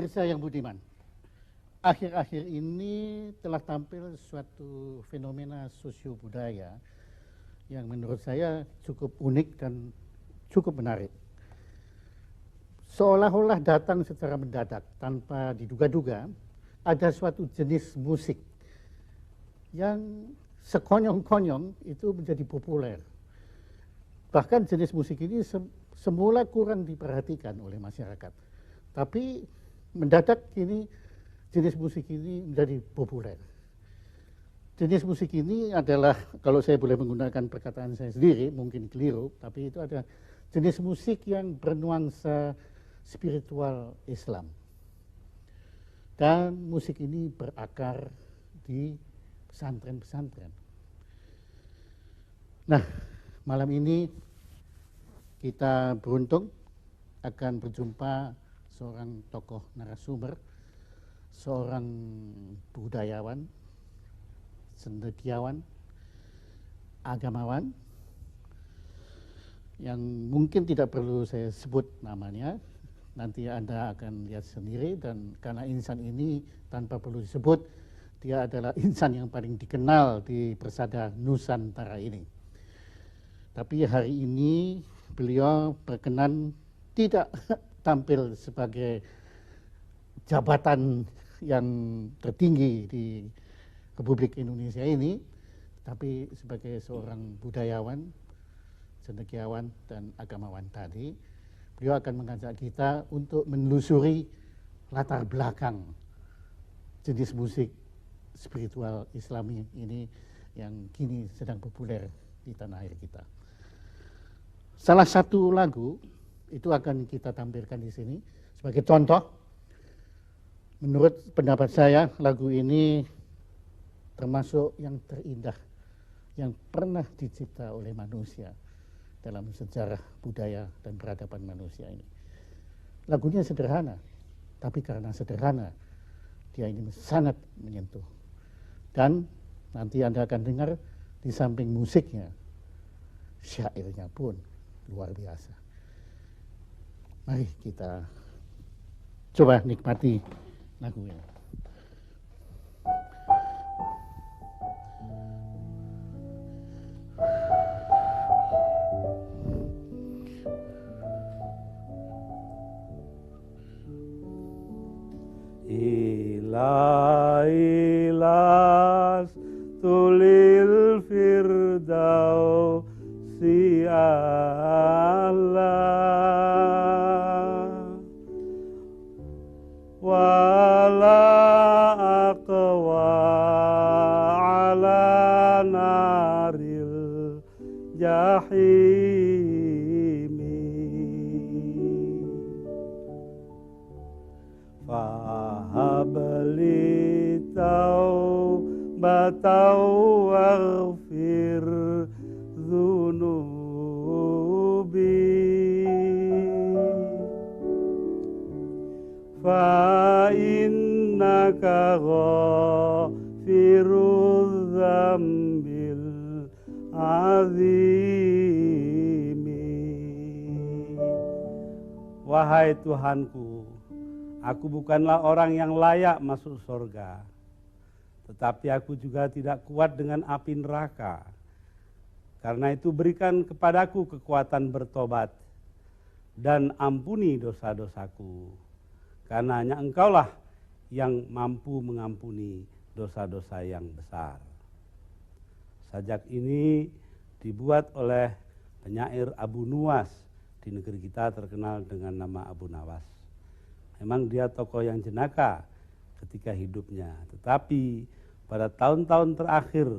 Pemirsa yang budiman, akhir-akhir ini telah tampil suatu fenomena sosio-budaya yang menurut saya cukup unik dan cukup menarik. Seolah-olah datang secara mendadak tanpa diduga-duga, ada suatu jenis musik yang sekonyong-konyong itu menjadi populer. Bahkan jenis musik ini semula kurang diperhatikan oleh masyarakat, tapi mendadak kini jenis musik ini menjadi populer. Jenis musik ini adalah, kalau saya boleh menggunakan perkataan saya sendiri, mungkin keliru, tapi itu ada jenis musik yang bernuansa spiritual Islam. Dan musik ini berakar di pesantren-pesantren. Nah, malam ini kita beruntung akan berjumpa seorang tokoh narasumber, seorang budayawan, cendekiawan, agamawan, yang mungkin tidak perlu saya sebut namanya, nanti Anda akan lihat sendiri, dan karena insan ini tanpa perlu disebut, dia adalah insan yang paling dikenal di persada Nusantara ini. Tapi hari ini beliau berkenan tidak tampil sebagai jabatan yang tertinggi di Republik Indonesia ini, tapi sebagai seorang budayawan, cendekiawan, dan agamawan tadi. Beliau akan mengajak kita untuk menelusuri latar belakang jenis musik spiritual Islami ini yang kini sedang populer di tanah air kita. Salah satu lagu itu akan kita tampilkan di sini sebagai contoh. Menurut pendapat saya, lagu ini termasuk yang terindah yang pernah dicipta oleh manusia dalam sejarah budaya dan peradaban manusia ini. Lagunya sederhana, tapi karena sederhana, dia ini sangat menyentuh. Dan nanti Anda akan dengar di samping musiknya, syairnya pun luar biasa. Mari kita coba nikmati lagu ini. Ilailas tulil firdausi a'la wala aqwa ala naril jahimi fahabli taubatau waghfir dhunubi fa innaka ghafirudz dzambil azimi. Wahai Tuhanku, aku bukanlah orang yang layak masuk surga, tetapi aku juga tidak kuat dengan api neraka. Karena itu berikan kepadaku kekuatan bertobat dan ampuni dosa-dosaku. Karena hanya Engkaulah yang mampu mengampuni dosa-dosa yang besar. Sajak ini dibuat oleh penyair Abu Nuwas, di negeri kita terkenal dengan nama Abu Nawas. Memang dia tokoh yang jenaka ketika hidupnya, tetapi pada tahun-tahun terakhir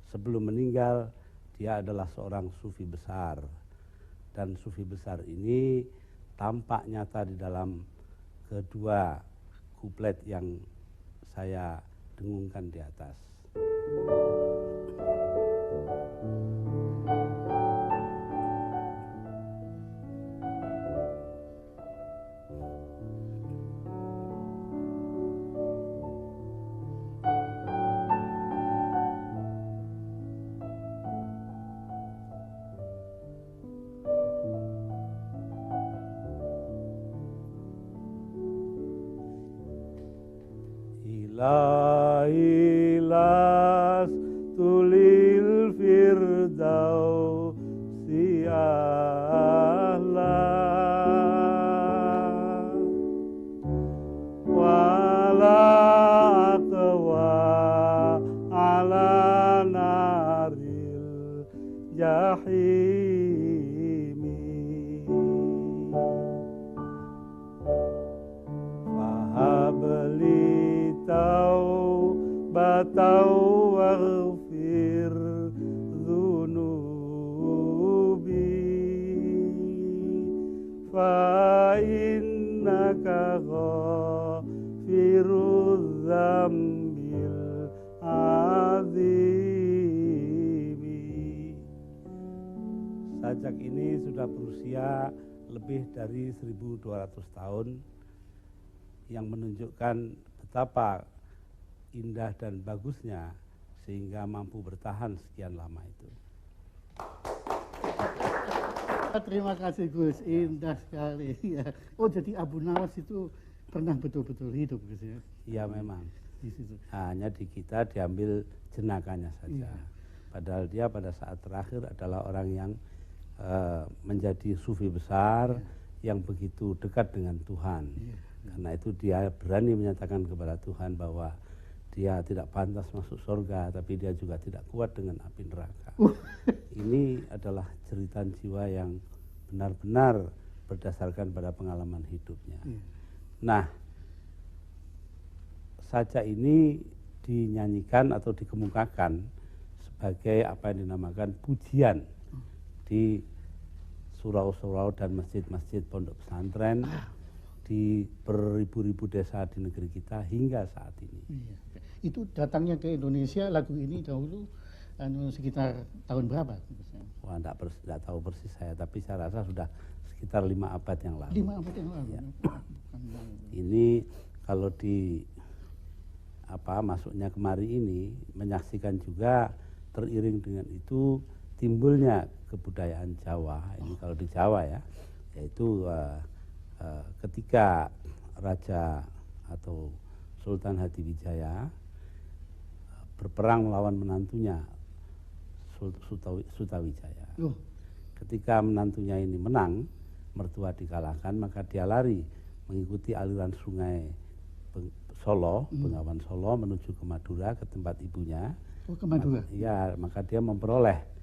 sebelum meninggal, dia adalah seorang sufi besar. Dan sufi besar ini tampak nyata di dalam kedua kuplet yang saya dengungkan di atas. Ilailas tulil firdausi ahla wala aqwa ala naril jahimi fahabli taubatau waghfir dhunubi fa innaka ghafirudz dzambil azimi. Sajak ini sudah berusia lebih dari 1200 tahun yang menunjukkan betapa indah dan bagusnya sehingga mampu bertahan sekian lama itu. Terima kasih Gus, indah sekali. Ya. Oh jadi Abu Nawas itu pernah betul-betul hidup Gus ya? Iya memang. Di situ. Hanya di kita diambil jenakanya saja. Iya. Padahal dia pada saat terakhir adalah orang yang menjadi sufi besar, yang begitu dekat dengan Tuhan. Karena itu dia berani menyatakan kepada Tuhan bahwa dia tidak pantas masuk surga, tapi dia juga tidak kuat dengan api neraka. Ini adalah cerita jiwa yang benar-benar berdasarkan pada pengalaman hidupnya. Nah, sajak ini dinyanyikan atau dikemukakan sebagai apa yang dinamakan pujian di surau-surau dan masjid-masjid pondok pesantren di beribu-ribu desa di negeri kita hingga saat ini. Iya. Itu datangnya ke Indonesia lagu ini dahulu sekitar tahun berapa? Wah, tidak tahu persis saya, tapi saya rasa sudah sekitar 5 abad yang lalu. 5 abad yang lalu. Ya. Ini kalau di masuknya kemari ini menyaksikan juga teriring dengan itu timbulnya kebudayaan Jawa. Ini kalau di Jawa ya, yaitu ketika Raja atau Sultan Hadiwijaya berperang melawan menantunya Sutawijaya. Ketika menantunya ini menang, mertua dikalahkan, maka dia lari mengikuti aliran sungai Solo, Bengawan Solo menuju ke Madura ke tempat ibunya. Oh, ke Madura? Iya, maka dia memperoleh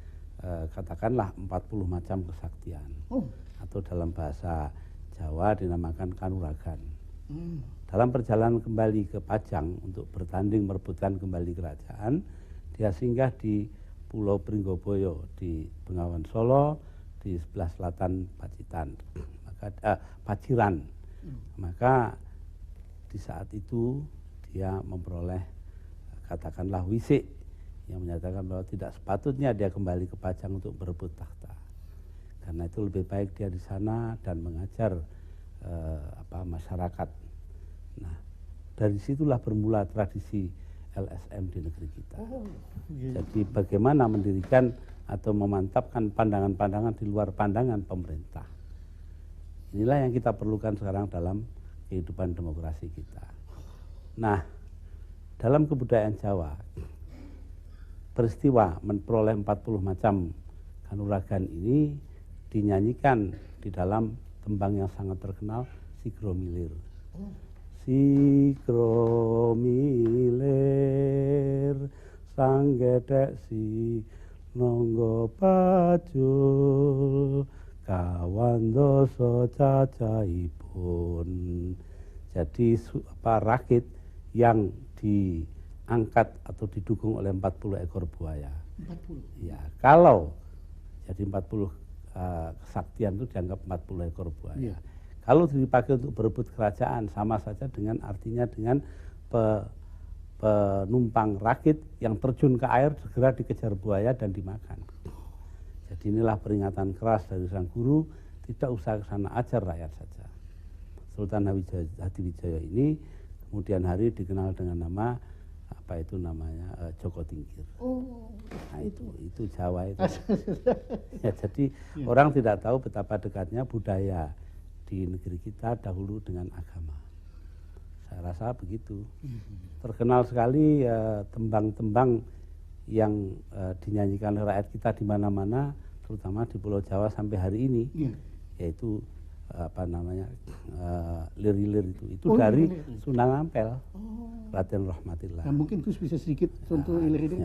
katakanlah 40 macam kesaktian. Atau dalam bahasa Jawa dinamakan kanuragan. Dalam perjalanan kembali ke Pajang untuk bertanding merebutkan kembali kerajaan, dia singgah di Pulau Pringgoboyo di Bengawan Solo di sebelah selatan Pacitan, Paciran. Maka di saat itu dia memperoleh katakanlah wisik yang menyatakan bahwa tidak sepatutnya dia kembali ke Pajang untuk berebut takhta. Karena itu lebih baik dia di sana dan mengajar masyarakat. Nah, dari situlah bermula tradisi LSM di negeri kita. Jadi bagaimana mendirikan atau memantapkan pandangan-pandangan di luar pandangan pemerintah. Inilah yang kita perlukan sekarang dalam kehidupan demokrasi kita. Nah, dalam kebudayaan Jawa, peristiwa memperoleh 40 macam kanuragan ini dinyanyikan di dalam tembang yang sangat terkenal, Sigromilir. Sigromilir sang gedek si nonggo pacul kawan doso cacaipun. Jadi rakit yang diangkat atau didukung oleh 40 ekor buaya. 40? Ya, kalau jadi 40 kesaktian itu dianggap 40 ekor buaya. Iya. Kalau dipakai untuk berebut kerajaan, sama saja dengan artinya dengan penumpang rakit yang terjun ke air segera dikejar buaya dan dimakan. Jadi inilah peringatan keras dari sang guru, tidak usah ke sana, ajar rakyat saja. Sultan Hadiwijaya ini kemudian hari dikenal dengan nama Joko Tingkir. Nah itu Jawa itu. Ya, jadi orang tidak tahu betapa dekatnya budaya di negeri kita dahulu dengan agama. Saya rasa begitu. Terkenal sekali tembang-tembang yang dinyanyikan oleh rakyat kita di mana-mana, terutama di Pulau Jawa sampai hari ini, yaitu lir-lir itu dari Sunan Ampel, Raden Rahmatillah. Nah, mungkin Gus bisa sedikit contoh lir itu.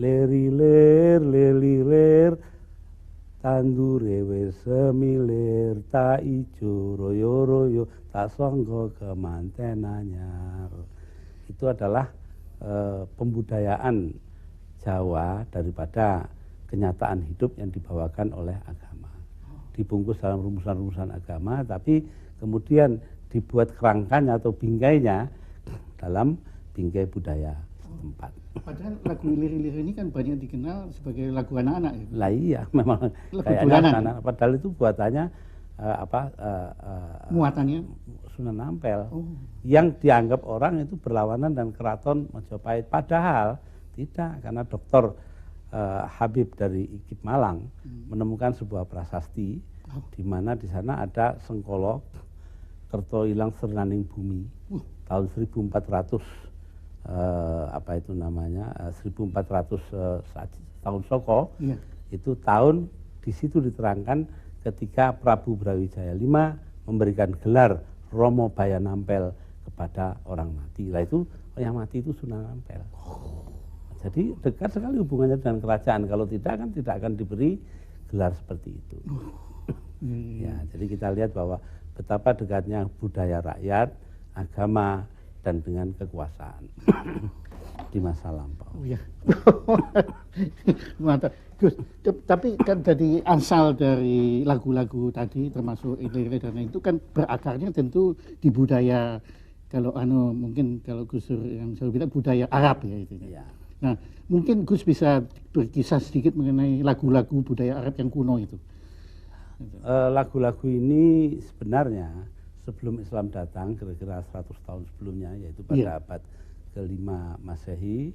Lir-lir, lir-lir, tandure wis semilir, tak ijo royo-royo, tak sanggo kemanten anyar. Itu adalah pembudayaan Jawa daripada kenyataan hidup yang dibawakan oleh agama. Dibungkus dalam rumusan-rumusan agama, tapi kemudian dibuat kerangkanya atau bingkainya dalam bingkai budaya setempat. Padahal lagu lir-lir ini kan banyak dikenal sebagai lagu anak-anak. Ya? Lah iya, memang kayaknya anak-anak. Padahal itu buatannya muatannya Sunan Ampel, yang dianggap orang itu berlawanan dan keraton Majapahit. Padahal tidak, karena Dr. Habib dari IKIP Malang menemukan sebuah prasasti di mana di sana ada Sengkolo Kerto Ilang Sernaning Bumi tahun 1400 tahun Soko. Itu tahun di situ diterangkan ketika Prabu Brawijaya V memberikan gelar Romo Bayan Ampel kepada orang mati. Lah itu yang mati itu Sunan Ampel. Jadi dekat sekali hubungannya dengan kerajaan. Kalau tidak kan tidak akan diberi gelar seperti itu. Ya, jadi kita lihat bahwa betapa dekatnya budaya rakyat, agama, dan dengan kekuasaan di masa lampau. Mantap. Gus, tapi kan dari asal dari lagu-lagu tadi termasuk lir-lir dan itu kan berakarnya tentu di budaya, kalau mungkin kalau Gus yang saya bilang budaya Arab ya itu. Ya. Nah, mungkin Gus bisa berkisah sedikit mengenai lagu-lagu budaya Arab yang kuno itu. Lagu-lagu ini sebenarnya sebelum Islam datang, kira-kira 100 tahun sebelumnya, yaitu pada abad ke-5 Masehi,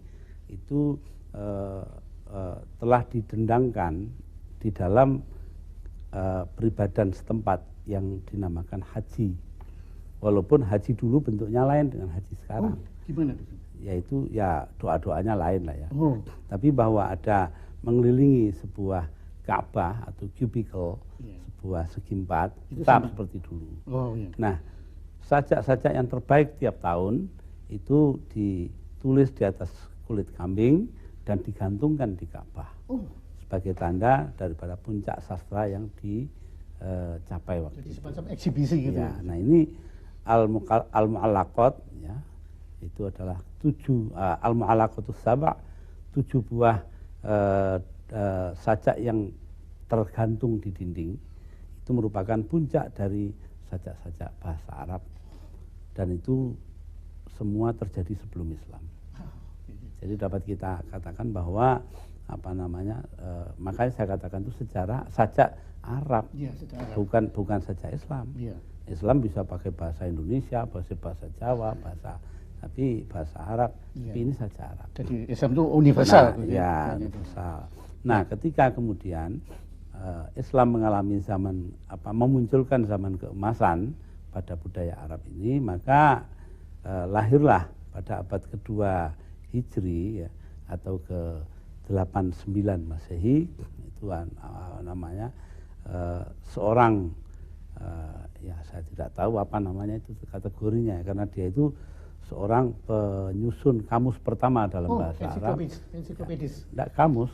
itu telah didendangkan di dalam peribadan setempat yang dinamakan haji. Walaupun haji dulu bentuknya lain dengan haji sekarang. Gimana? Yaitu ya doa-doanya lain lah ya. Tapi bahwa ada mengelilingi sebuah Ka'bah atau cubicle, sebuah segi empat, tetap seperti dulu. Nah, sajak-sajak yang terbaik tiap tahun itu ditulis di atas kulit kambing dan digantungkan di Ka'bah sebagai tanda daripada puncak sastra yang dicapai waktu itu. Jadi semacam eksibisi gitu. Ya, nah ini Al-Mu'allaqat ya, itu adalah 7 Al-Mu'allaqatus Saba', 7 buah sajak yang tergantung di dinding. Itu merupakan puncak dari sajak-sajak bahasa Arab, dan itu semua terjadi sebelum Islam. Jadi dapat kita katakan bahwa makanya saya katakan itu sejarah sajak Arab, bukan sajak Islam. Islam bisa pakai bahasa Indonesia, bahasa Jawa, tapi bahasa Arab. Tapi ini sajak Arab. Jadi Islam itu universal. Universal. Nah, ketika kemudian Islam mengalami memunculkan zaman keemasan pada budaya Arab ini, maka lahirlah pada abad kedua Hijri ya, atau ke-89 Masehi, itu namanya seorang ya saya tidak tahu apa namanya itu kategorinya, karena dia itu seorang penyusun kamus pertama dalam bahasa Arab. Ensiklopedis. Tidak kamus,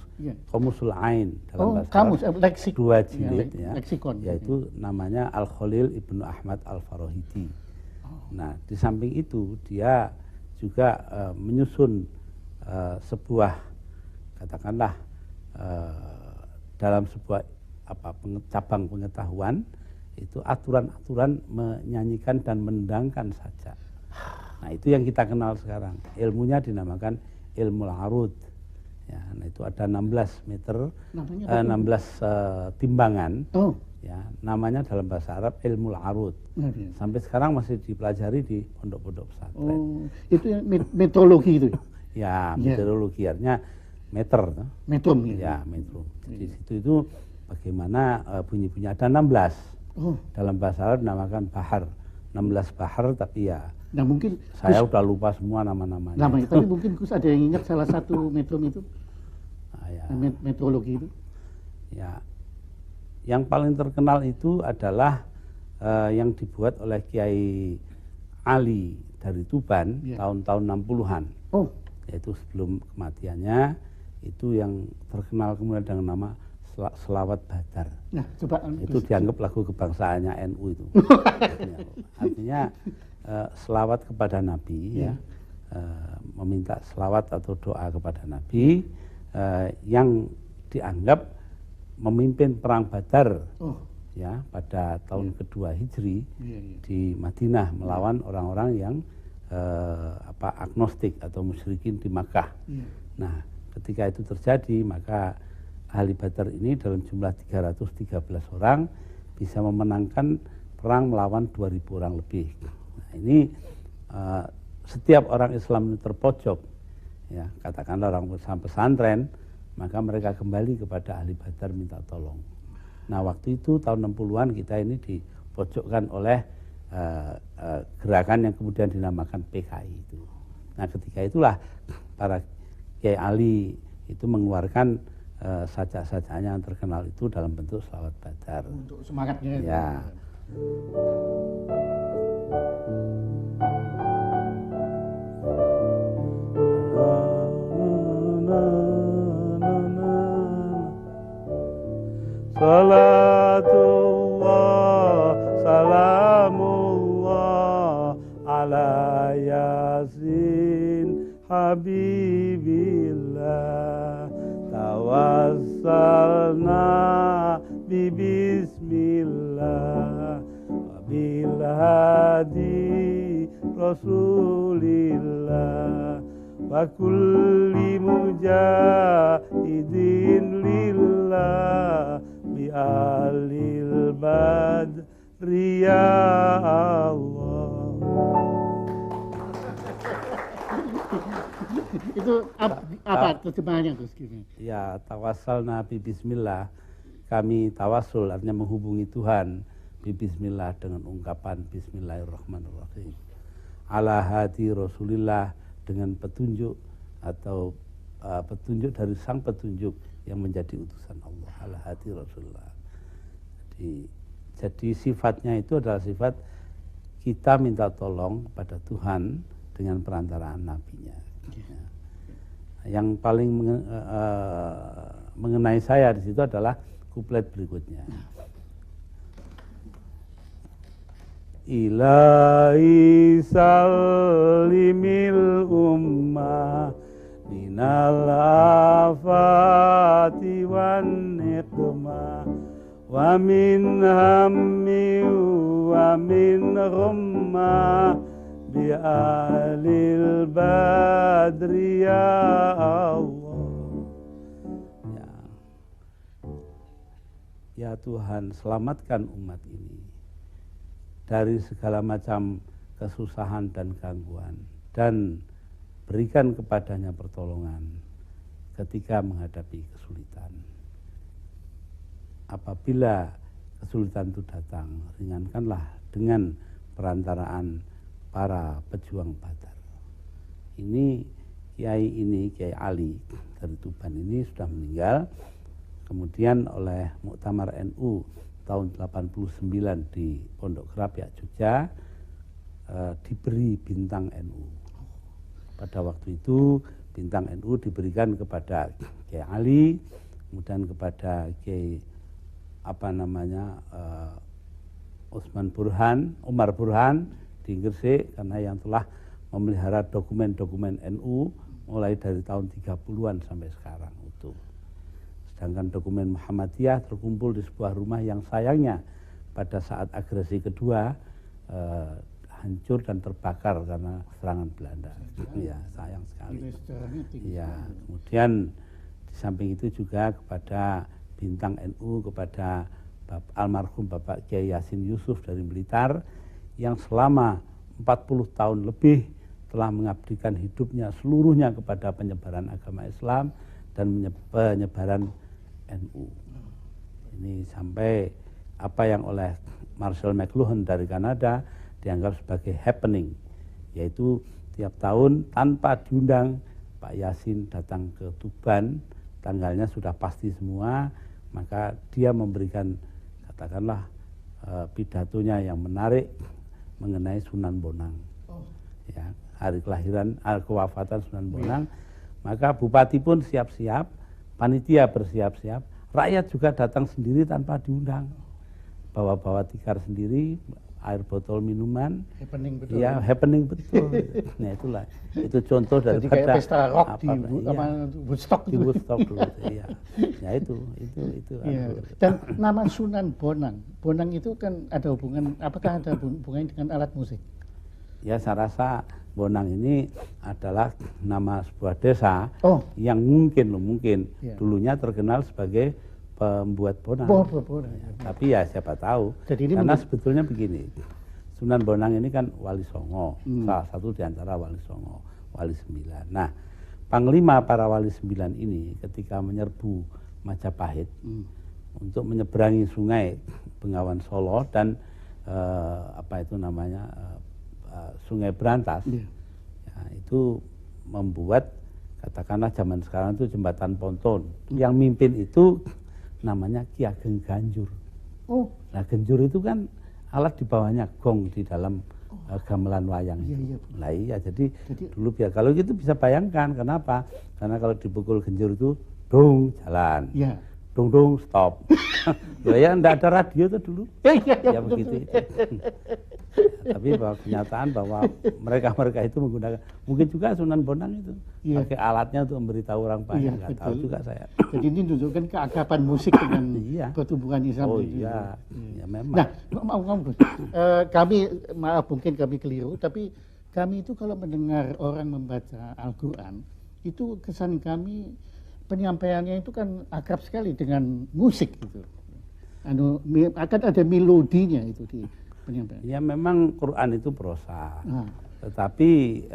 Qamusul Ain dalam bahasa kamus, Arab. leksik. 2 jilid ya. Leksikon. Yaitu namanya Al-Khalil Ibnu Ahmad Al-Farahidi. Nah, di samping itu dia juga menyusun sebuah, katakanlah dalam sebuah cabang pengetahuan itu aturan-aturan menyanyikan dan mendangkan sajak. Nah, itu yang kita kenal sekarang. Ilmunya dinamakan ilmu arud. Ya, nah itu ada 16 meter, 16 timbangan. Ya, namanya dalam bahasa Arab ilmu arud. Sampai sekarang masih dipelajari di pondok-pondok pesantren. Itu metrologi itu. Ya, meteorologi artinya meter. Metrum. Ya, metrum. Di situ itu bagaimana bunyi-bunyi ada 16. Dalam bahasa Arab dinamakan bahar. 16 bahar, tapi ya Nah mungkin Saya udah lupa semua nama-namanya. namanya, tapi mungkin Gus ada yang ingat salah satu metrum itu, Nah, ya. metrologi itu. Ya, yang paling terkenal itu adalah yang dibuat oleh Kiai Ali dari Tuban tahun-tahun 60-an. Oh, Yaitu sebelum kematiannya, itu yang terkenal kemudian dengan nama Selawat Badar. nah coba Itu dianggap lagu kebangsaannya NU itu. Artinya selawat kepada Nabi, ya, meminta selawat atau doa kepada Nabi yang dianggap memimpin perang Badar, ya, pada tahun kedua Hijri di Madinah melawan orang-orang yang agnostik atau musyrikin di Makkah. Nah, ketika itu terjadi, maka ahli Badar ini dalam jumlah 313 orang bisa memenangkan perang melawan 2000 orang lebih. Nah, ini setiap orang Islam ini terpojok, ya, katakanlah orang pesantren, maka mereka kembali kepada ahli Badar minta tolong. Nah, waktu itu tahun 60-an kita ini dipojokkan oleh gerakan yang kemudian dinamakan PKI itu. Nah, ketika itulah para Kiai Ali itu mengeluarkan sajak-sajaknya yang terkenal itu dalam bentuk selawat Badar. untuk semangatnya. Ya. Salatullah, salamullah ala Yasin Habibillah. Tawassalna bismillah wabil hadi Rasulillah wa kulli mujahidin lillah bi alil badri ya Allah. Itu apa terjemahannya Gus? Ya, tawassul Nabi Bismillah, kami tawasul artinya menghubungi Tuhan Bismillah dengan ungkapan Bismillahirrahmanirrahim. Ala hadi Rasulillah, dengan petunjuk atau petunjuk dari sang petunjuk yang menjadi utusan Allah. Ala hadi Rasulillah. Jadi sifatnya itu adalah sifat kita minta tolong kepada Tuhan dengan perantaraan nabinya. Yang paling mengenai saya di situ adalah kuplet berikutnya. Ilahi salimil ummah minal afati wan niqmah wa min hammi wa min ghammah bi alil badri ya Allah. Ya Tuhan, selamatkan umat ini dari segala macam kesusahan dan gangguan, dan berikan kepadanya pertolongan ketika menghadapi kesulitan. Apabila kesulitan itu datang, ringankanlah dengan perantaraan para pejuang Badar. Ini Kiai Ali dari Tuban ini sudah meninggal. Kemudian oleh Muktamar NU tahun 89 di Pondok Kerapiak Jogja diberi bintang NU. Pada waktu itu bintang NU diberikan kepada Kiai Ali, kemudian kepada Kiai Umar Burhan di Gresik, karena yang telah memelihara dokumen-dokumen NU mulai dari tahun 30-an sampai sekarang utuh. Sedangkan dokumen Muhammadiyah terkumpul di sebuah rumah yang sayangnya pada saat agresi kedua hancur dan terbakar karena serangan Belanda. Ya, sayang sekali. Ya, kemudian di samping itu juga kepada bintang NU kepada almarhum Bapak Kiai Yasin Yusuf dari Blitar yang selama 40 tahun lebih telah mengabdikan hidupnya seluruhnya kepada penyebaran agama Islam dan penyebaran NU. Ini sampai apa yang oleh Marshall McLuhan dari Kanada dianggap sebagai happening yaitu tiap tahun tanpa diundang Pak Yasin datang ke Tuban, tanggalnya sudah pasti semua, maka dia memberikan katakanlah pidatonya yang menarik mengenai Sunan Bonang. Ya, hari kelahiran, kewafatan Sunan Bonang, maka bupati pun siap-siap, panitia bersiap-siap, rakyat juga datang sendiri tanpa diundang, bawa-bawa tikar sendiri, air botol minuman, Happening betul. ya happening betul. Nah itulah, itu contoh Jadi daripada kayak pesta rock di iya, Woodstock di itu. Woodstock dulu, iya. Ya itu. Iya. Dan nama Sunan Bonang, Bonang itu kan ada hubungan, apakah ada hubungannya dengan alat musik? Ya saya rasa Bonang ini adalah nama sebuah desa yang mungkin Iya. dulunya terkenal sebagai pembuat bonang. Bonang. Tapi ya siapa tahu. Jadi ini karena sebetulnya begini, Sunan Bonang ini kan Wali Songo, salah satu di antara Wali Songo, Wali Sembilan. Nah, panglima para Wali Sembilan ini ketika menyerbu Majapahit untuk menyeberangi sungai Bengawan Solo dan Sungai Berantas, ya, itu membuat katakanlah zaman sekarang itu jembatan ponton. Yang mimpin itu namanya Ki Ageng Ganjur. Nah genjur itu kan alat di bawahnya gong di dalam gamelan wayang. Iya. Nah iya, jadi dulu biar kalau gitu bisa bayangkan kenapa? Karena kalau dipukul genjur itu dong jalan, dong stop. Loh ya enggak ada radio tuh dulu. Ya begitu. Tapi bahwa kenyataan bahwa mereka itu menggunakan, mungkin juga Sunan Bonang itu pakai alatnya untuk memberitahu orang banyak, nggak tahu juga saya. Jadi ini menunjukkan keakraban musik dengan pertumbuhan Islam. Oh iya, ya memang. Nah, kami maaf mungkin kami keliru, tapi kami itu kalau mendengar orang membaca Al-Quran, itu kesan kami penyampaiannya itu kan akrab sekali dengan musik gitu. Akan ada melodinya itu di penyampaian. Ya memang Quran itu prosa, tetapi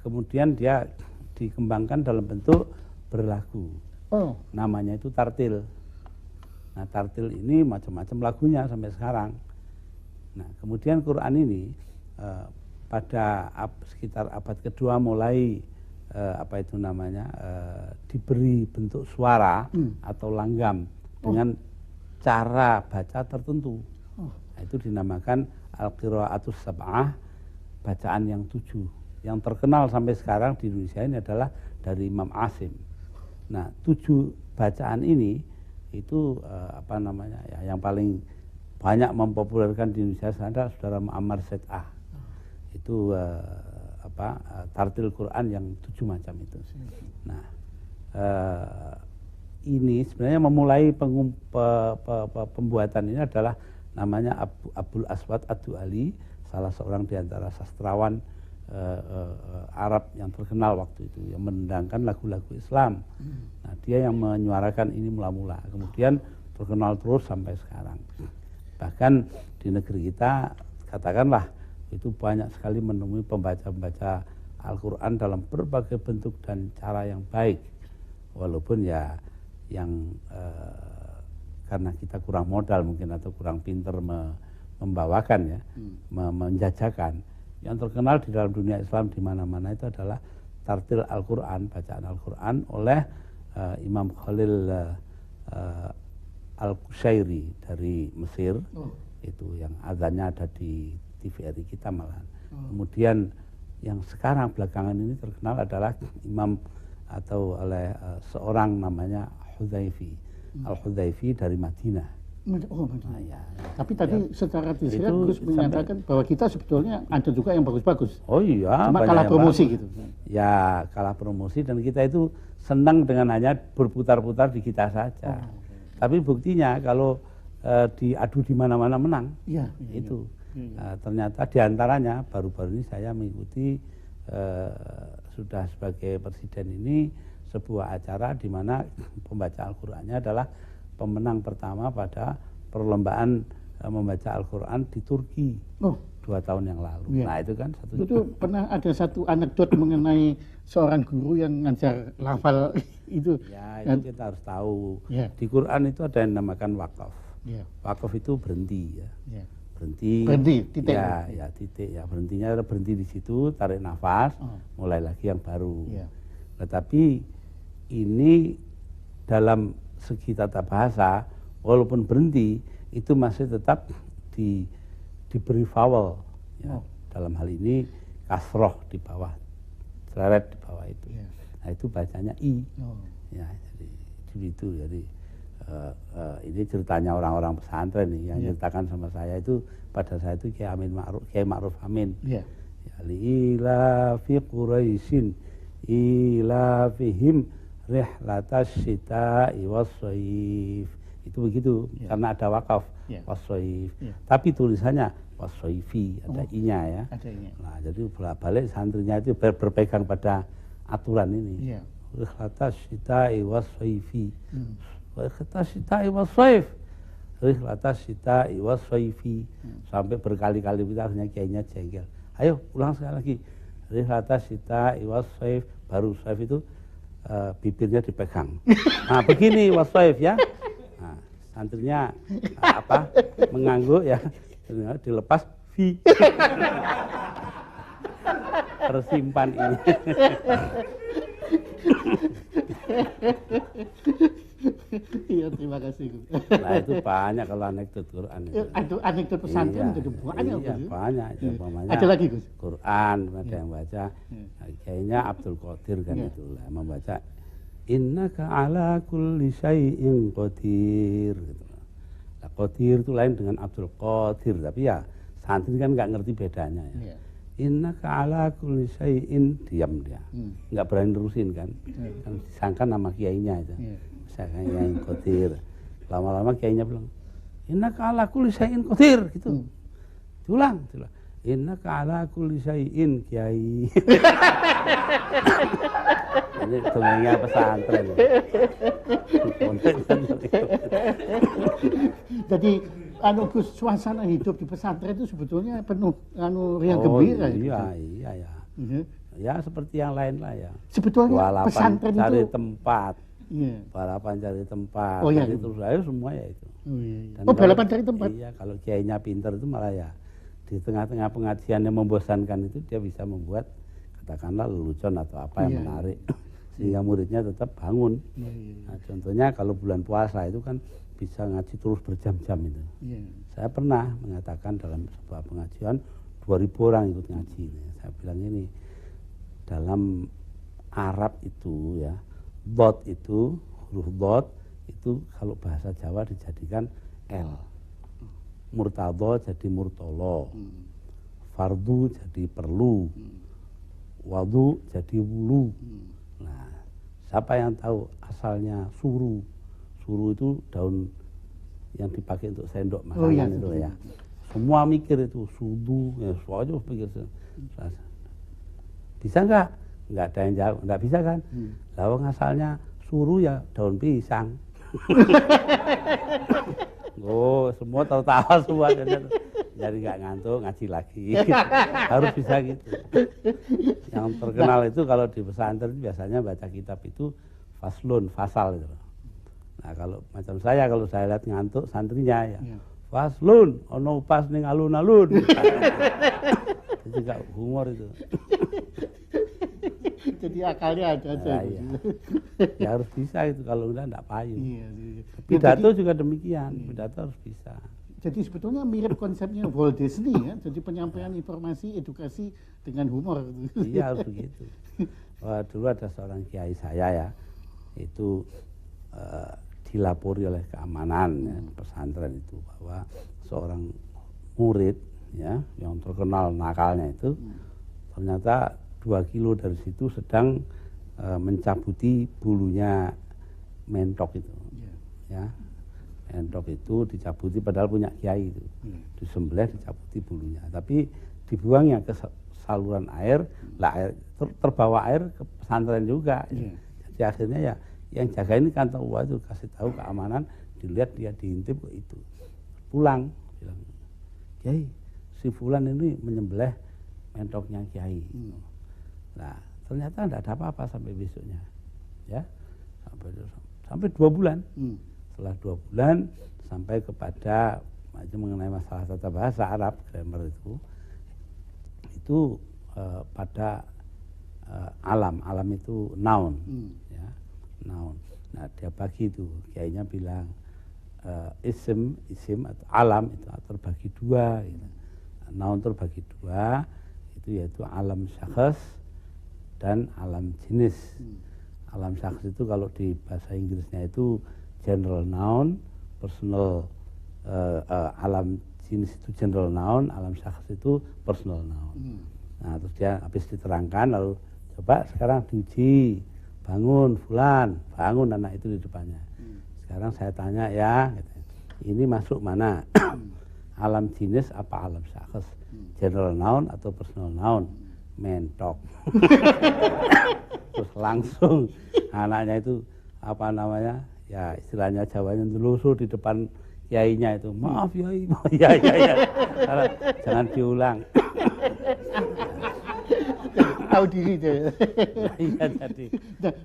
kemudian dia dikembangkan dalam bentuk berlagu. Namanya itu tartil. Nah tartil ini macam-macam lagunya sampai sekarang. Nah kemudian Quran ini pada sekitar abad kedua mulai diberi bentuk suara atau langgam dengan cara baca tertentu. Nah, itu dinamakan Al-Qira'atus Sab'ah, bacaan yang 7. Yang terkenal sampai sekarang di Indonesia ini adalah dari Imam Asim. Nah 7 bacaan ini itu yang paling banyak mempopulerkan di Indonesia adalah saudara Muammar Syed'ah. Itu tartil Quran yang 7 macam itu. Nah ini sebenarnya memulai pembuatan ini adalah namanya Abul Aswad Ad-Du'ali, salah seorang di antara sastrawan Arab yang terkenal waktu itu, yang mendendangkan lagu-lagu Islam. Nah, dia yang menyuarakan ini mula-mula, kemudian terkenal terus sampai sekarang. Bahkan di negeri kita, katakanlah, itu banyak sekali menemui pembaca-pembaca Al-Quran dalam berbagai bentuk dan cara yang baik. Walaupun ya yang karena kita kurang modal mungkin atau kurang pinter membawakan ya, menjajakan. Yang terkenal di dalam dunia Islam di mana-mana itu adalah tartil Al-Quran, bacaan Al-Quran oleh Imam Khalil Al-Qushairi dari Mesir, itu yang azannya ada di TVRI kita malahan. Kemudian yang sekarang belakangan ini terkenal adalah Imam atau oleh seorang namanya Hudzaifi, Al-Hudzaifi dari Madinah. Nah, ya. Tapi tadi secara disirat Gus menyatakan bahwa kita sebetulnya ada juga yang bagus-bagus. Oh iya. Cuma kalah promosi gitu. Ya kalah promosi, dan kita itu senang dengan hanya berputar-putar di kita saja. Tapi buktinya kalau diadu di mana-mana menang. Itu. Ternyata diantaranya baru-baru ini saya mengikuti sudah sebagai presiden ini sebuah acara di mana pembaca Al-Qur'annya adalah pemenang pertama pada perlombaan membaca Al-Quran di Turki 2 tahun yang lalu. Nah itu kan satu. Itu pernah ada satu anekdot mengenai seorang guru yang ngajar lafal itu. Ya itu kita harus tahu. Di Quran itu ada yang dinamakan wakaf. Wakaf itu berhenti ya. Berhenti. berhenti. titik. Ya titik ya, berhenti di situ, tarik nafas, mulai lagi yang baru. Ya. Tetapi ini dalam segi tata bahasa, walaupun berhenti itu masih tetap diberi vowel. Ya. Dalam hal ini kasroh di bawah, seret di bawah itu. Ya. Nah itu bacanya i. Ya, jadi ini ceritanya orang-orang pesantren nih yang ceritakan sama saya itu, pada saya itu Kiai Ma'ruf Amin. Ya, ila fi Quraisyin ila fihim rihlatas syita'i was-shaif. Itu begitu karena ada wakaf was-shaif. Tapi tulisannya was-shaifi, ada i-nya ya. Nah, jadi bolak-balik santrinya itu berpegang pada aturan ini. Rihlatas syita'i was-shaifi. Rihlatas syita'i was-shaif. Rihlatas syita'i was-shaifi. Sampai berkali-kali kita akhirnya kiainya jengkel. Ayo ulang sekali lagi. Rihlatas syita'i was-shaif. Baru shaif itu bibirnya dipegang. Nah begini was-shaif ya. Nah, santrinya mengangguk ya, dilepas V. Tersimpan ini. Iya, terima kasih. Nah itu banyak kalau anekdot Quran itu. Anekdot pesantren itu banyak. Iya, banyak itu umpamanya. Ada lagi Gus? Quran ada yang baca. Kayaknya Abdul Qadir kan itu lah membaca innaka ala kulli syai'in qadir gitu. Nah, Qadir itu lain dengan Abdul Qadir, tapi ya santri kan nggak ngerti bedanya ya. Innaka ala kulli syai'in, diam dia. Nggak berani terusin kan. Kan disangka nama kiainya itu. Misalkan Kiai Qadir. Lama-lama kiainya bilang, innaka ala kulli syai'in qadir gitu. Diulang. Innaka ala kulli syai'in Kiai. Ini dongengnya pesantren. Jadi Gus, suasana hidup di pesantren itu sebetulnya penuh riang gembira. Iya ya. Ya seperti yang lain lah ya. Sebetulnya pesantren itu cari tempat. Balapan cari tempat. Jadi terus ayo semua ya itu. Balapan cari tempat. Iya, kalau kiainya pintar itu malah ya di tengah-tengah pengajian yang membosankan itu dia bisa membuat katakanlah lelucon atau apa yang menarik sehingga muridnya tetap bangun. Nah, contohnya kalau bulan puasa itu kan bisa ngaji terus berjam-jam itu. Saya pernah mengatakan dalam sebuah pengajian 2000 orang ikut ngaji. Saya bilang ini dalam Arab itu ya, dot itu huruf dot itu kalau bahasa Jawa dijadikan L. Murtadho jadi murtolo, fardu jadi perlu, wadu jadi wulu. Nah, siapa yang tahu asalnya suru? Suru itu daun yang dipakai untuk sendok makanan itu ya. Semua mikir itu sudu, ya semua aja pikir. Bisa nggak? Nggak ada yang jawab, nggak bisa kan? Lawang asalnya suru ya daun pisang. Oh, semua tahu-tahu semua. Jadi nggak ngantuk, ngaji lagi. Harus bisa gitu. Yang terkenal itu kalau di pesantren biasanya baca kitab itu faslun, fasal gitu. Nah kalau macam saya, kalau saya lihat ngantuk santrinya ya, faslun, ono pas ning alun-alun. Itu juga humor itu. Jadi akalnya ada aja. Ya harus bisa itu, kalau enggak payu. Pidato juga demikian, pidato harus bisa. Jadi sebetulnya mirip konsepnya Walt Disney ya, jadi penyampaian informasi, edukasi dengan humor. Iya harus begitu. Dulu ada seorang kiai saya ya, itu dilapori oleh keamanan ya, pesantren itu bahwa seorang murid ya yang terkenal nakalnya itu ternyata 2 kilo dari situ sedang mencabuti bulunya mentok itu, ya mentok itu dicabuti padahal punya kiai itu, disembelih dicabuti bulunya, tapi dibuangnya ke saluran air, lah air terbawa air ke pesantren juga, jadi akhirnya ya yang jaga ini kantor uang itu kasih tahu keamanan, dilihat dia diintip itu, pulang bilang, Kiai si fulan ini menyembelih mentoknya kiai. Nah, ternyata tidak ada apa-apa sampai besoknya, ya, sampai 2 bulan. Setelah 2 bulan sampai kepada itu mengenai masalah tata bahasa Arab, grammar itu pada alam itu noun, ya, noun. Nah dia bagi itu, kiainya bilang isim atau alam itu terbagi dua, gitu. Noun terbagi dua, itu yaitu alam syakhs dan alam jenis. Alam syakhs itu kalau di bahasa Inggrisnya itu general noun, personal alam jenis itu general noun, alam syakhs itu personal noun. Nah terus dia habis diterangkan, lalu coba sekarang diuji, bangun fulan, bangun anak itu di depannya. Sekarang saya tanya ya, ini masuk mana? Alam jenis apa alam syakhs? General noun atau personal noun? Mentok. Terus langsung anaknya itu apa namanya? Ya istilahnya Jawanya telusur di depan kiainya itu, maaf yai, ya, jangan diulang. Tahu diri deh. Iya jadi,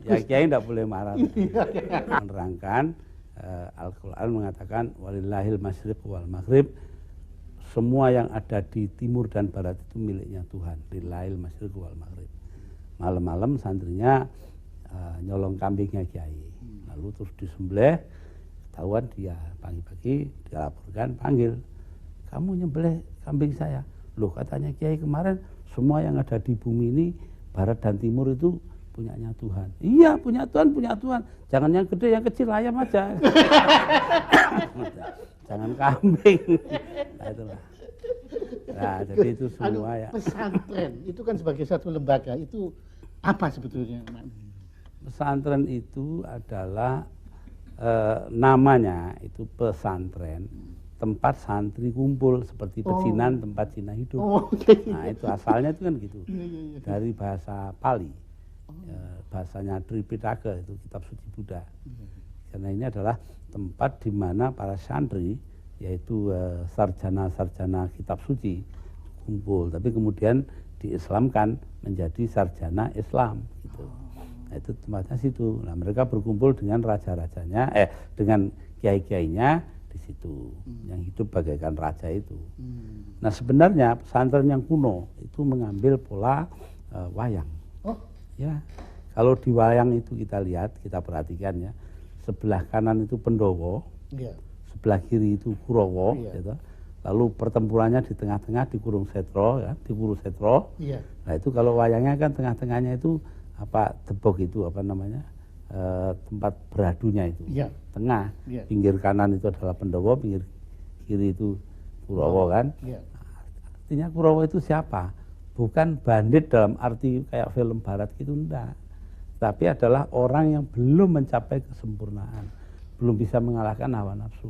ya kiai tidak boleh marah. Menerangkan Al-Quran mengatakan walillahil masyriq wal maghrib, semua yang ada di timur dan barat itu miliknya Tuhan. Lillahil masyriq wal maghrib. Malam-malam santrinya nyolong kambingnya kiai, lalu terus disembelih. Ketahuan dia, pagi-pagi dilaporkan, panggil, kamu nyembelih kambing saya. Loh katanya kiai kemarin semua yang ada di bumi ini barat dan timur itu punyanya Tuhan. Iya punya Tuhan. Jangan yang gede, yang kecil ayam aja. Jangan kambing. Nah itulah. Nah jadi itu semua ya. Pesantren itu kan sebagai satu lembaga itu apa sebetulnya? Pesantren itu adalah namanya itu pesantren, tempat santri kumpul seperti pecinan, tempat Cina hidup. Nah itu asalnya itu kan gitu, dari bahasa Pali, bahasanya Tripitaka itu kitab suci Buddha. Karena ini adalah tempat di mana para santri, yaitu sarjana-sarjana kitab suci kumpul, tapi kemudian diislamkan menjadi sarjana Islam. Gitu. Nah, itu tempatnya situ. Nah mereka berkumpul dengan raja-rajanya, dengan kiai-kiainya di situ, yang hidup bagaikan raja itu. Nah sebenarnya pesantren yang kuno itu mengambil pola wayang. Ya, kalau di wayang itu kita lihat, kita perhatikan ya, sebelah kanan itu Pendowo, sebelah kiri itu Kurowo, gitu. Lalu pertempurannya di tengah-tengah di Kurung Setro, ya, di Puru Setro. Nah itu kalau wayangnya kan tengah-tengahnya itu apa tebok itu apa namanya tempat beradunya itu, tengah, pinggir kanan itu adalah Pendowo, pinggir kiri itu Kurowo kan. Artinya Kurowo itu siapa? Bukan bandit dalam arti kayak film barat gitu, enggak. Tapi adalah orang yang belum mencapai kesempurnaan, belum bisa mengalahkan hawa nafsu.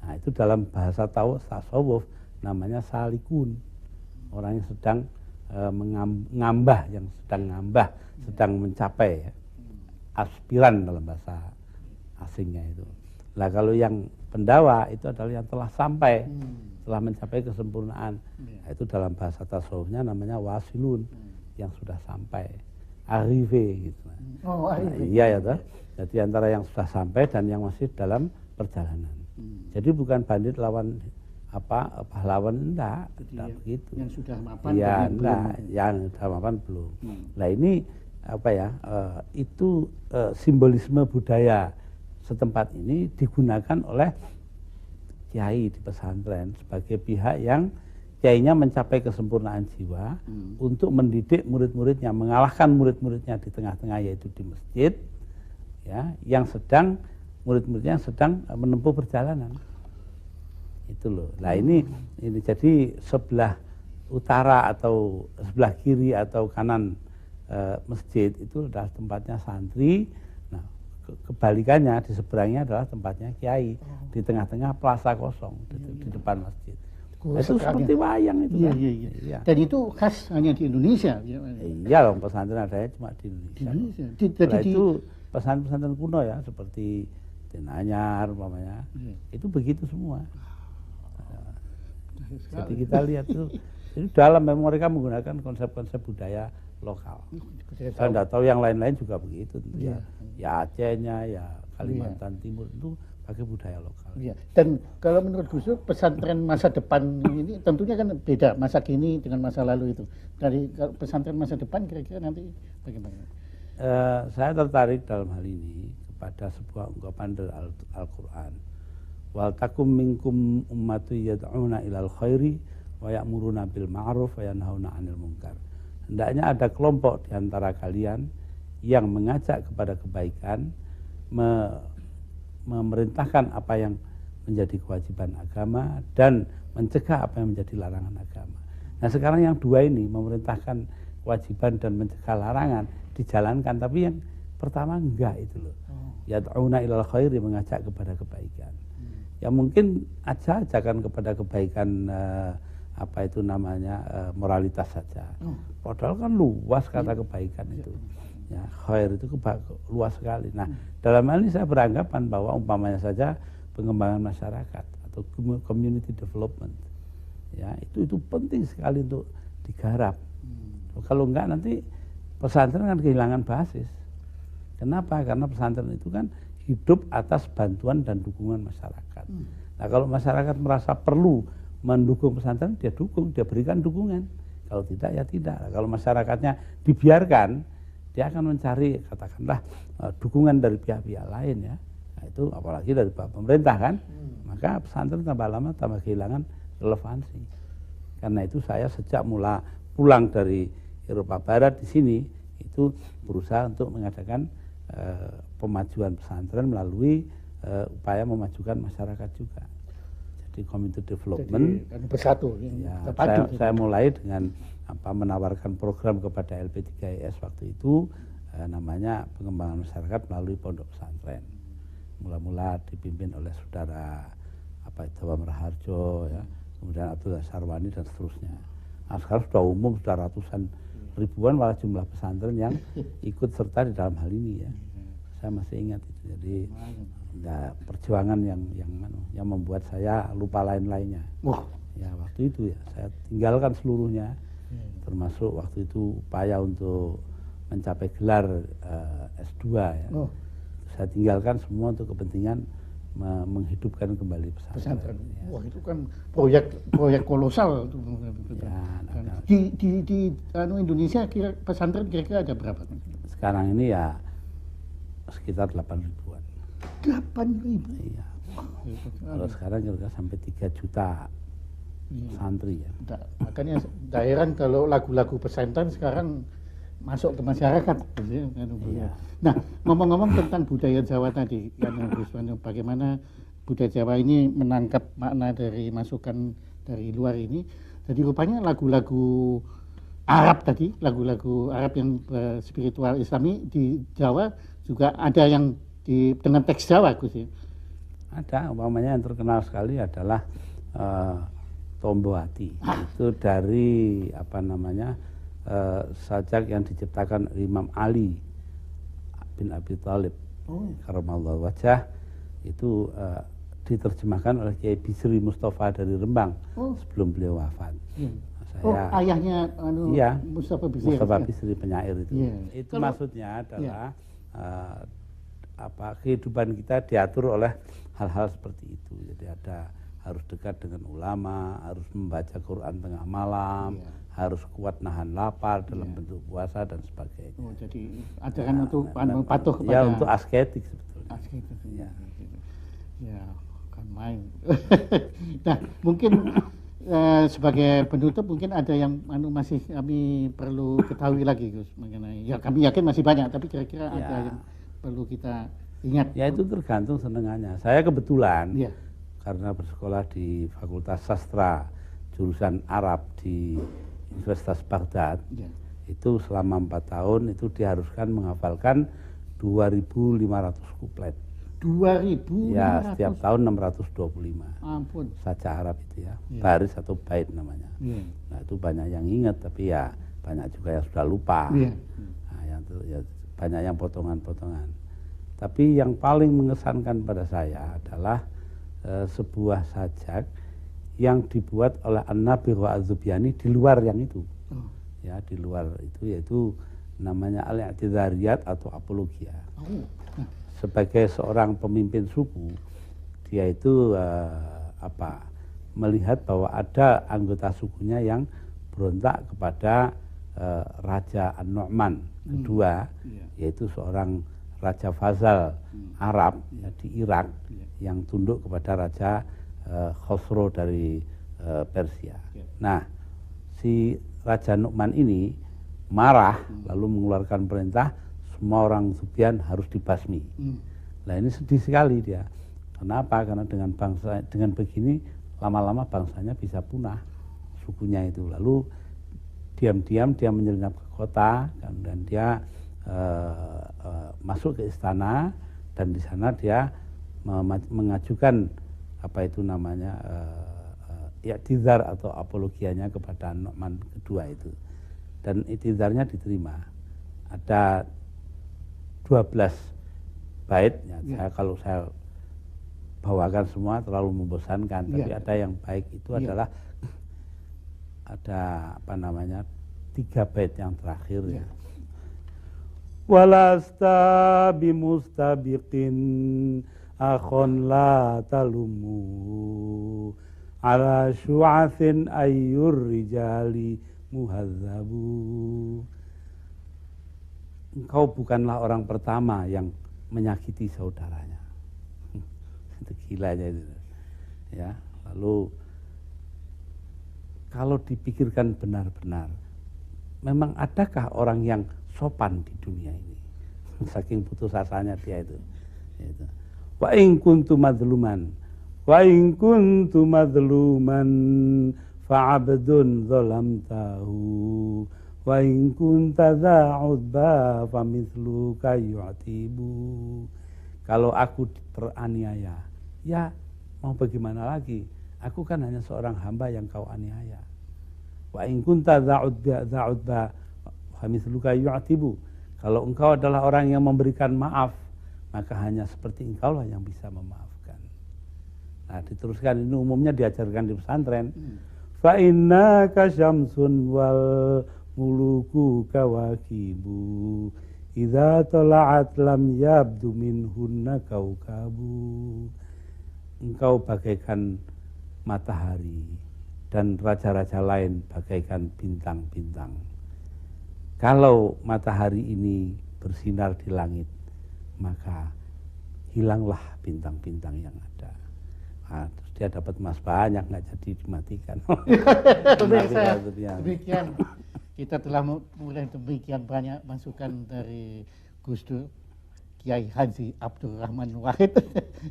Nah itu dalam bahasa tasawuf namanya salikun, orang yang sedang mengambah, yang sedang ngambah, sedang mencapai, ya. Aspiran dalam bahasa asingnya itu. Nah kalau yang pendawa itu adalah yang telah sampai, telah mencapai kesempurnaan. Nah, itu dalam bahasa tasawufnya namanya wasilun, yang sudah sampai, arife gitu. Nah, iya ya toh. Jadi antara yang sudah sampai dan yang masih dalam perjalanan. Jadi bukan bandit lawan apa pahlawan, enggak begitu. Yang sudah mapan ya enggak, yang sudah mapan belum. Nah ini apa ya, itu simbolisme budaya setempat ini digunakan oleh kiai di pesantren sebagai pihak yang kiainya mencapai kesempurnaan jiwa untuk mendidik murid-muridnya, mengalahkan murid-muridnya di tengah-tengah, yaitu di masjid, ya, yang sedang murid-muridnya sedang menempuh perjalanan. Itu loh. Nah ini jadi sebelah utara atau sebelah kiri atau kanan masjid itu adalah tempatnya santri. Nah kebalikannya di seberangnya adalah tempatnya kiai. Di tengah-tengah plaza kosong di depan masjid. Nah, itu seperti wayang itu. Iya. Dan itu khas hanya di Indonesia. Iya loh, pesantren adanya cuma di Indonesia. Nah, itu pesantren-pesantren kuno ya, seperti Denanyar umpamanya, itu begitu semua. Jadi kita lihat tuh, jadi dalam memang mereka menggunakan konsep-konsep budaya lokal. Saya tidak tahu yang lain-lain juga begitu. Ya Acehnya, ya Kalimantan Timur itu sebagai budaya lokal. Ya. Dan kalau menurut Gus Dur, pesantren masa depan ini tentunya kan beda masa kini dengan masa lalu itu. Dari pesantren masa depan kira-kira nanti bagaimana? Saya tertarik dalam hal ini kepada sebuah ungkapan dari Al-Quran. Wal takum minkum ummatu yad'una ilal khairi wa ya'muruna bil ma'ruf wa yanhauna 'anil munkar. Hendaknya ada kelompok di antara kalian yang mengajak kepada kebaikan, memerintahkan apa yang menjadi kewajiban agama dan mencegah apa yang menjadi larangan agama. Nah sekarang yang dua ini, memerintahkan kewajiban dan mencegah larangan, dijalankan, tapi yang pertama enggak itu loh. Yad'una ilal khairi, mengajak kepada kebaikan. Ya mungkin ajakan kepada kebaikan apa itu namanya moralitas saja. Padahal kan luas kata kebaikan itu. Ya, khair itu luas sekali. Nah, dalam hal ini saya beranggapan bahwa umpamanya saja pengembangan masyarakat atau community development. Ya, itu penting sekali untuk digarap. Kalau enggak nanti pesantren kan kehilangan basis. Kenapa? Karena pesantren itu kan hidup atas bantuan dan dukungan masyarakat. Nah, kalau masyarakat merasa perlu mendukung pesantren, dia dukung, dia berikan dukungan. Kalau tidak, ya tidak. Nah, kalau masyarakatnya dibiarkan, dia akan mencari katakanlah dukungan dari pihak-pihak lain ya. Nah, itu apalagi dari pemerintah kan. Maka pesantren tambah lama tambah kehilangan relevansi. Karena itu saya sejak mula pulang dari Eropa Barat di sini itu berusaha untuk mengadakan pemajuan pesantren melalui upaya memajukan masyarakat juga. Jadi community development. Jadi bersatu. Ya, saya mulai dengan menawarkan program kepada LP3IS waktu itu namanya pengembangan masyarakat melalui pondok pesantren. Mula-mula dipimpin oleh saudara Dawam Raharjo, ya, kemudian Abdullah Sarwani dan seterusnya. Nah, sekarang sudah umum, sudah ratusan ribuan malah jumlah pesantren yang ikut serta di dalam hal ini ya. Saya masih ingat itu. Jadi ya, perjuangan yang membuat saya lupa lain-lainnya. Ya waktu itu ya saya tinggalkan seluruhnya, termasuk waktu itu upaya untuk mencapai gelar S2 ya. Saya tinggalkan semua untuk kepentingan menghidupkan kembali pesantren. Ya. Wah itu kan proyek kolosal. Ya, di Indonesia pesantren kira-kira ada berapa? Sekarang ini ya sekitar 8.000-an. 8.000? Iya. Kalau sekarang kira-kira sampai 3 juta santri ya. Makanya daerah kalau lagu-lagu pesantren sekarang masuk ke masyarakat. Iya. Nah, ngomong-ngomong tentang budaya Jawa tadi, bagaimana budaya Jawa ini menangkap makna dari masukan dari luar ini. Jadi rupanya lagu-lagu Arab tadi, lagu-lagu Arab yang spiritual Islami di Jawa juga ada yang dengan teks Jawa, Gus ya. Ada, umpamanya yang terkenal sekali adalah Tombo Hati. Itu dari sajak yang diciptakan Imam Ali bin Abi Thalib karamallahu wajah, itu diterjemahkan oleh Kiai Bisri Mustafa dari Rembang sebelum beliau wafat. Ayahnya iya, Mustafa Bisri. Mustafa Bisri penyair itu. Itu kalau, maksudnya adalah kehidupan kita diatur oleh hal-hal seperti itu. Jadi harus dekat dengan ulama, harus membaca Quran tengah malam, harus kuat nahan lapar dalam bentuk puasa dan sebagainya. Jadi ajaran untuk patuh kepada. Ya untuk asketik sebetulnya. Asketik. Ya, kan main. Nah, mungkin sebagai penutup mungkin ada yang masih kami perlu ketahui lagi Gus mengenai. Ya kami yakin masih banyak, tapi kira-kira ada yang perlu kita ingat. Ya itu tergantung senengannya. Saya kebetulan karena bersekolah di Fakultas Sastra jurusan Arab di Universitas Baghdad, itu selama 4 tahun itu diharuskan menghafalkan 2.500 kuplet. 2.500? Ya, setiap tahun 625. Ampun. Saja Arab itu ya, baris atau bait namanya. Nah itu banyak yang ingat, tapi ya banyak juga yang sudah lupa. Nah, banyak yang potongan-potongan. Tapi yang paling mengesankan pada saya adalah sebuah sajak yang dibuat oleh An-Nabi wa Az-Zubyani di luar yang itu. Ya, di luar itu yaitu namanya Al-I'tidhariyat atau Apologia. Sebagai seorang pemimpin suku, dia itu melihat bahwa ada anggota sukunya yang berontak kepada Raja An-Nu'man kedua, yaitu seorang Raja Fazal Arab di Irak yang tunduk kepada Raja Khosrow dari Persia. Nah, si Raja Nu'man ini marah lalu mengeluarkan perintah semua orang Sufyan harus dibasmi. Nah, ini sedih sekali dia. Kenapa? Karena dengan begini lama-lama bangsanya bisa punah, sukunya itu. Lalu diam-diam dia menyelinap ke kota dan dia masuk ke istana, dan di sana dia mengajukan i'tizar atau apologianya kepada Nu'man kedua itu, dan i'tizarnya diterima. Ada 12 bait ya. Kalau saya bawakan semua terlalu membosankan, tapi ada yang baik itu adalah ada 3 bait yang terakhir ya. Walasta bimustabiqin akhon la talumu ala syu'athin ayyur rijali muhazzabu. Engkau bukanlah orang pertama yang menyakiti saudaranya. Itu gilanya itu. Ya, lalu kalau dipikirkan benar-benar, memang adakah orang yang sopan di dunia ini? Saking putus asanya dia itu. Wa in kuntu madluman fa'abdun zalamtahu wa in kunta dza'udba famithluka yu'tibu. Kalau aku teraniaya, ya mau bagaimana lagi? Aku kan hanya seorang hamba yang kau aniaya. Wa in kunta dza'udba famithluka yu'tibu. Kalau engkau adalah orang yang memberikan maaf, maka hanya seperti engkau lah yang bisa memaafkan. Nah, diteruskan ini umumnya diajarkan di pesantren. Fa innaka syamsun wal muluku kawakibu idza tala'at lam yabdu minhunna kaukabu. Engkau bagaikan matahari dan raja-raja lain bagaikan bintang-bintang. Kalau matahari ini bersinar di langit, maka hilanglah bintang-bintang yang ada. Nah, terus dia dapat emas banyak, nggak jadi dimatikan. Demikian kita telah mulai demikian banyak masukan dari Gus Dur, Kiai Haji Abdurrahman Wahid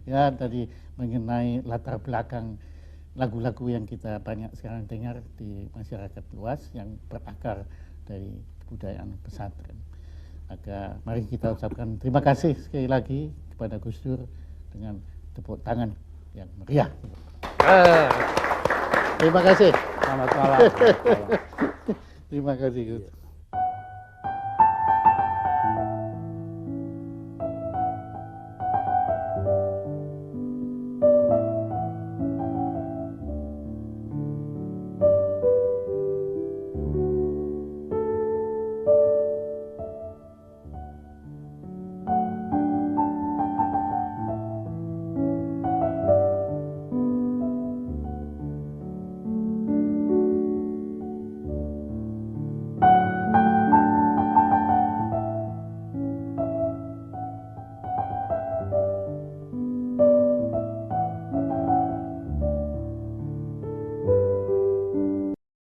ya, tadi mengenai latar belakang lagu-lagu yang kita banyak sekarang dengar di masyarakat luas yang berakar dari kebudayaan pesantren. Maka mari kita ucapkan terima kasih sekali lagi kepada Gus Dur dengan tepuk tangan yang meriah. Terima kasih. Selamat malam. Terima kasih Gus.